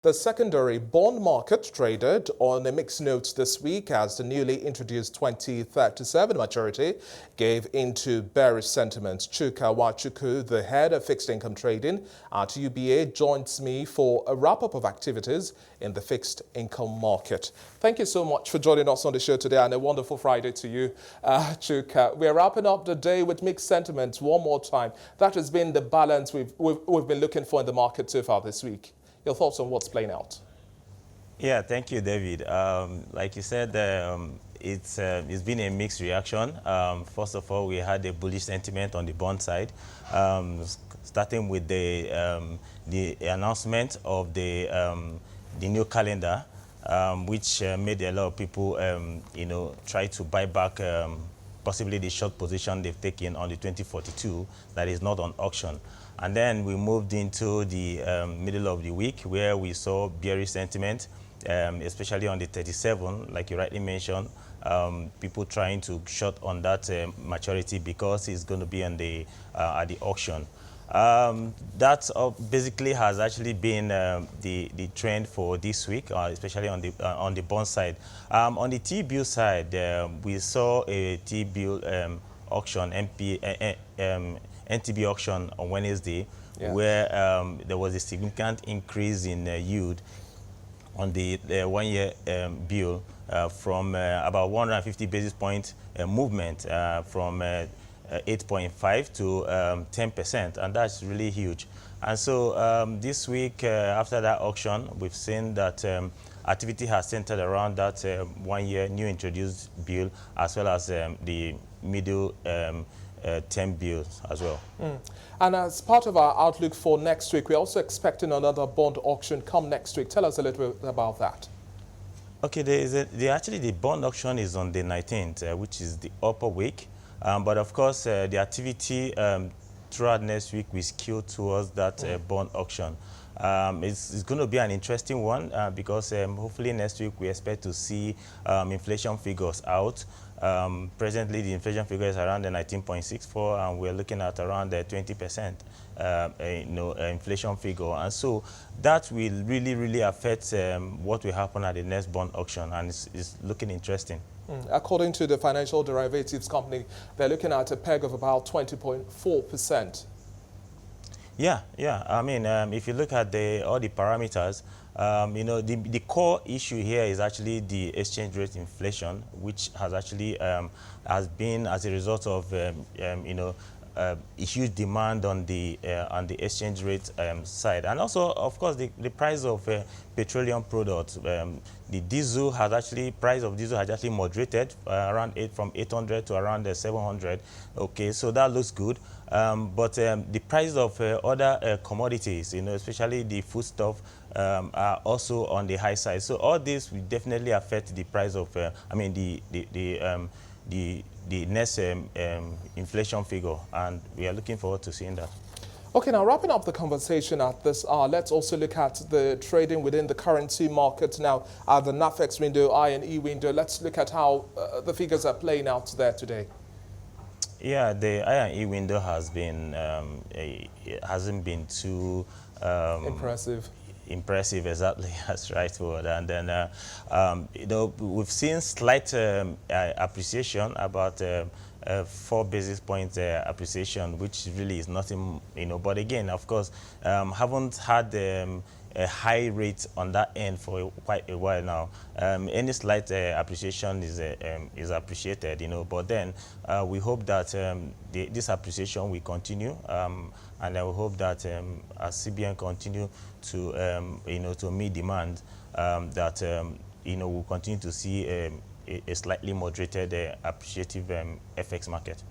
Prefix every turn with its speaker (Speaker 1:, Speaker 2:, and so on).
Speaker 1: The secondary bond market traded on a mixed note this week as the newly introduced 2037 maturity gave into bearish sentiment. Chuka Nwachukwu, the head of fixed income trading at UBA, joins me for a wrap-up of activities in the fixed income market. Thank you so much for joining us on the show today, and a wonderful Friday to you, Chuka. We're wrapping up the day with mixed sentiments one more time. That has been the balance we've been looking for in the market so far this week. Your thoughts on what's playing out?
Speaker 2: Yeah, thank you, David. Like you said, it's been a mixed reaction. First of all, we had a bullish sentiment on the bond side, starting with the announcement of the new calendar, which made a lot of people, try to buy back possibly the short position they've taken on the 2042 that is not on auction. And then we moved into the middle of the week where we saw bearish sentiment, especially on the 37, like you rightly mentioned, people trying to short on that maturity because it's going to be on the at the auction. That basically has actually been the trend for this week, especially on the bond side. On the T-bill side, we saw a T-bill auction, NTB auction on Wednesday, yeah, where there was a significant increase in yield on the one-year bill from about 150 basis point movement from 8.5 to 10%, and that's really huge. And so this week, after that auction, we've seen that activity has centered around that one-year new introduced bill, as well as the middle 10 bills as well.
Speaker 1: And as part of our outlook for next week, we're also expecting another bond auction come next week. Tell us a little bit about that.
Speaker 2: Okay, actually the bond auction is on the 19th, which is the upper week. But of course, the activity throughout next week will skew towards that bond auction. It's going to be an interesting one because hopefully next week we expect to see inflation figures out. Presently, the inflation figure is around the 19.64, and we're looking at around the 20% inflation figure. And so that will really affect what will happen at the next bond auction, and it's looking interesting.
Speaker 1: According to the financial derivatives company, they're looking at a peg of about 20.4%.
Speaker 2: Yeah. I mean, if you look at all the parameters, the core issue here is actually the exchange rate inflation, which has actually has been as a result of a huge demand on the exchange rate side, and also, of course, the price of petroleum products. The diesel has actually moderated from 800 to around 700. Okay, so that looks good. But the price of other commodities, especially the foodstuff, are also on the high side. So all this will definitely affect the price of, the next inflation figure, and we are looking forward to seeing that.
Speaker 1: Okay, now wrapping up the conversation at this hour, let's also look at the trading within the currency market now at the NAFEX window, I and E window. Let's look at how the figures are playing out there today.
Speaker 2: Yeah, the I and E window has been hasn't been too impressive, exactly. That's right word. And then we've seen slight appreciation, about 4 basis points appreciation, which really is nothing, But again, of course, haven't had a high rate on that end for quite a while now. Any slight appreciation is appreciated, But then we hope that this appreciation will continue, and I will hope that as CBN continue to to meet demand, that we'll continue to see a slightly moderated appreciative FX market.